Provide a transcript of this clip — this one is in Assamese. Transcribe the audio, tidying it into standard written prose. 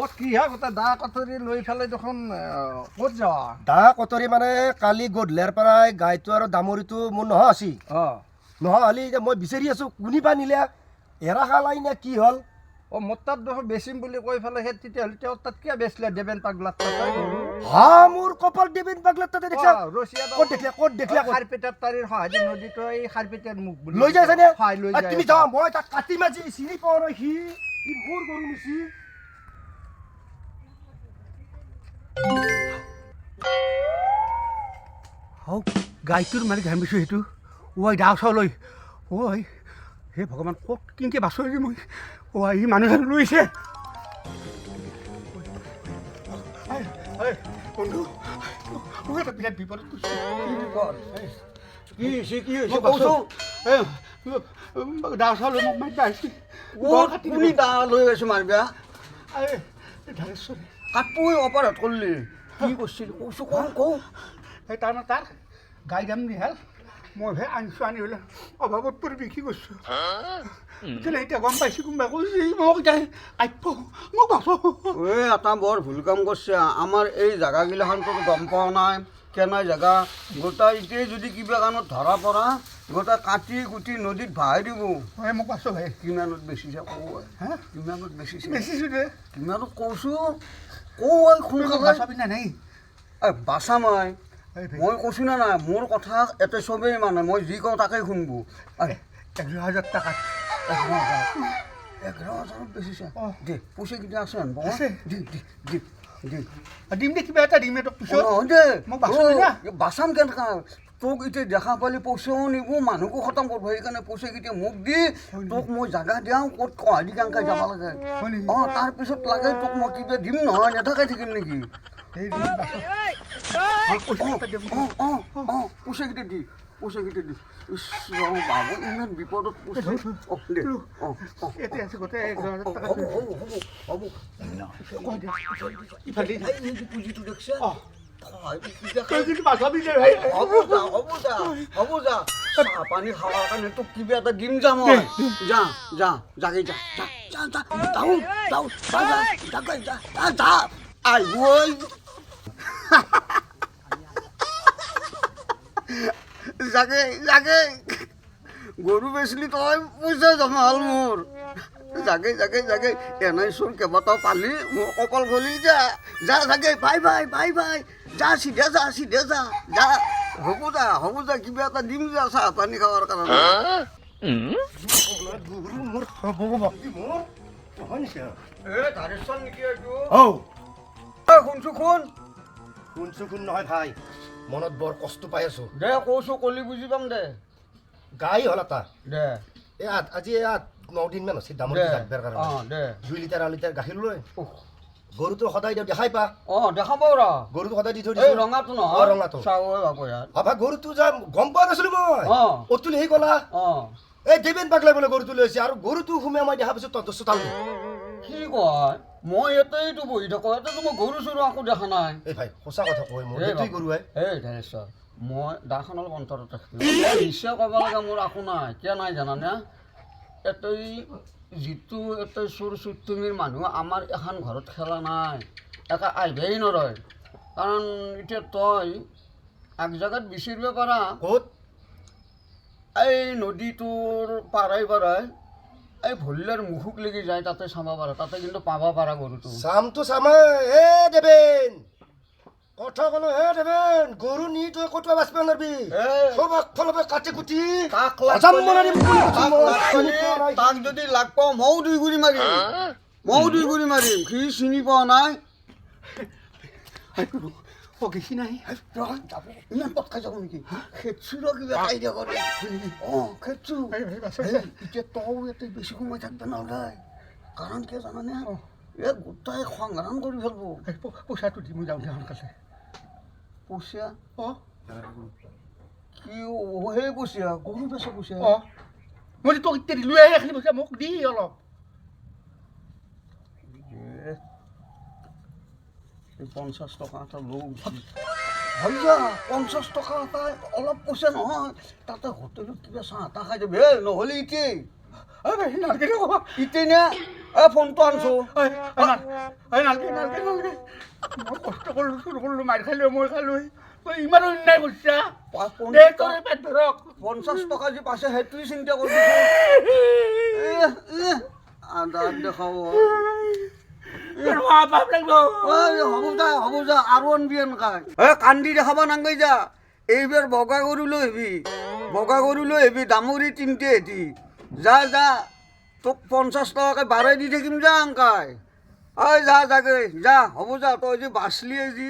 অ কি হা গোটা দা কটৰি লৈ ফেলাই দেখোন ক'ত যাৱা দা কটৰি মানে কালি গধূলিৰ পৰাই গাইটো আৰু দামৰিটো মোৰ নহয় আছি নহয় হলি এতিয়া মই বিচাৰি আছো কোনিবা নিলে এৰা খালাই নে কি হ'ল অ মোৰ তাত দেখোন বেচিম বুলি কৈ ফেলাই সেই তেতিয়াহ'লে তেওঁৰ তাত কিয় বেচিলে দেবেন পাগলাত হা মোৰ কপাল দেবেন পাগলাত তাতে দেখিছা ক'ত দেখিলা খাৰপেটাৰ তাৰিৰ সহায় নদীটো এই খাৰপেটাৰ মুখ বুলি লৈ যাইছে নে হয় লৈ যায় তুমি যাও মই তাক কাটি মাজি চিনি পাওঁ ন সি মোৰ গৰু নিছি হও গাইটোৰ মাৰি ঘামিছোঁ সেইটো ঐ ডাও চাউলৈ ঐ হে ভগৱান ক'ত কিনকে বাচৰি মই ঐ সি মানুহে লৈছে বন্ধু মোক এটা বিৰাট বিপদত ডাও চাউলৈ মোক মাৰি আহিছে কোনি দা লৈ গৈছো মাৰিবা ধাৰেশ্বৰী কাপুই অপাৰত কৰিলি কি কৰিছিল কৈছো কওঁ সেই তাৰমানে তাৰ গাই দাম নিহাল মই ভাই আনিছোঁ আনি পেলাই অভাৱত পৰি বিক্ৰী কৰিছোঁ এতিয়া গম পাইছোঁ কোনোবাই কৈছে মোক এতিয়া কাইপ মোক বাচো এটা বৰ ভুল কাম কৰিছে আমাৰ এই জেগাগিলাখনতো গম পোৱা নাই কেনে জেগা গোটাই এতিয়াই যদি কিবা কাৰণত ধৰা পৰা গোটাই কাটি কুটি নদীত ভাই দিব মোক বাচো ভাই কিমানত বেচিছে কওঁ হা কিমানত বেচিছে বেচিছোঁ দে কিমানত কৈছোঁ কওঁ সোনকালে বাচাবি না নাই বাচা মই কৈছোঁ নে নাই মোৰ কথা এতে চবেই মানে মই যি কওঁ তাকেই শুনব 11,000 টাকা 11,000 বেচিছে দে পইচা কেতিয়া আছে দিম দে কিবা এটা দিম তোক পিছত দে মোক বাচাবি না বাচাম কেনেকা তোক এতিয়া দেখা পালি পইচাও নিব মানুহকো খতম কৰিব সেইকাৰণে পইচা কেতিয়া মোক দি তোক মই জাগা দিয়াওঁ ক'ত কহাদি কাংকা যাব লাগে তাৰপিছত লাগে তোক মই কিবা দিম নহয় নেথাকাই থাকিম নেকি পইচা কেতিয়া দি বাবু ইমান বিপদত পুঁজিটো দেখিছে হ'ব যা চাহ পানী খাৱাৰ কাৰণে তোক কিবা এটা দিম যা মই যা জাগে যা জাগে গৰু বেচিলি তই পইচা জমা হ'ল মোৰ জাগে এনেই চোন কেইবাটাও পালি মোৰ কপাল গলি যা জাগে বাই যা চিধা যা হ'ব যা কিবা এটা দিম যা চাহ পানী খাৱাৰ কাৰণে শুন নহয় ভাই মনত বৰ কষ্ট পাই আছো দে কৈছো কলি বুজি পাম দে গাই হ'ল এটা দে আজি 9 দিন মান হৈছে দামৰ জাগবাৰ কাৰণে 2 লিটাৰ গাখীৰ লৈ গৰুটো সদায় দেখাই পা দেখা পাওঁ ৰ গৰুটো সদায় দি থৈ দিছো ৰঙাটো নহয় ৰঙাটো চাব গৰুটো যা গম পোৱা নাছিলো মই অতুল সেই কলা এই দেবেন পাগলাই বোলে গৰুটো লৈছে আৰু গৰুটো সোমাই মই দেখা পাইছো তহঁতৰ চোতাল কি কয় মই ইয়াতেইতো বহি থাকো ইয়াতেতো মই গৰু চৰু আকৌ দেখা নাই এই ভাই সঁচা কথা কয় মোৰ এইটোই গৰু হয় এই ধনেশ্বৰ মই দাখন অলপ অন্তৰত ৰাখিলোঁ নিশ্চয় ক'ব লাগে মোৰ একো নাই কিয় নাই জানানে এতেই যিটো এতেই চুৰ চুটুমিৰ মানুহ আমাৰ এখন ঘৰত খেলা নাই একে আহিবই নৰয় কাৰণ এতিয়া তই এক জেগাত বিচাৰিব পাৰা ক'ত এই নদীটোৰ পাৰাই এই ভল্লাৰ মুখক লাগি যায় তাতে চাব পাৰা তাতে কিন্তু পাব পাৰা গৰুটো চামটো চামে এ দেবেন কথা কলো হে দেবেন গৰু নি তই ক'ত বাচব নাৰবি সব একফালে কাটি কুটি তাক যদি লাগ পাওঁ ময়ো দুই গুৰি মাৰিম সি চিনি পোৱা নাই গেছি নাই ইমান পটকাই যাব নেকি খেতচুৰ কিবা আইডিয়া কৰে খেতচু এতিয়া তও ইয়াতে বেছি সময় থাকবে নালাগে কাৰণ কিয় জানানে গোটাই সংগ্ৰাম কৰি ফেলব পইচাটো দি মই যাওঁ দে সোনকালে পইচা কি সেই পইচা গৰু বেচা পইচা মই তোক এতিয়া লৈ আহি এইখিনি পইচা মোক দি অলপ 50 টকা এটা লওঁ ভাইয়া 50 টকা এটা অলপ পইচা নহয় তাতে হোটেলত কিবা চাহ এটা খাই যাবি নহ'লে ইটেই নালাগে ইটেই নে ফোনটো আনছো নালগে মই কষ্ট কৰিলোঁ চুৰ কৰিলোঁ মাৰ খালোঁ মই খালোঁ তই ইমান অন্যায় কৰিছা দে তোৰে পেট ধৰক 50 টকা যে পাইছে সেইটোৱে চিন্তা কৰি আধাৰ দেখাব পাপ লাগিব হ'ব যা আৰু আনবি এনেকাই কান্দি দেখাব নাংগৈ যা এইবাৰ বগা গৰু লৈ আহিবি দামুৰি 3টে এটি যা তোক 50 টকাকে বাঢ়াই দি থাকিম যা আংকাই যা যাগে যা হ'ব যা তই যে বাচলিয়ে যি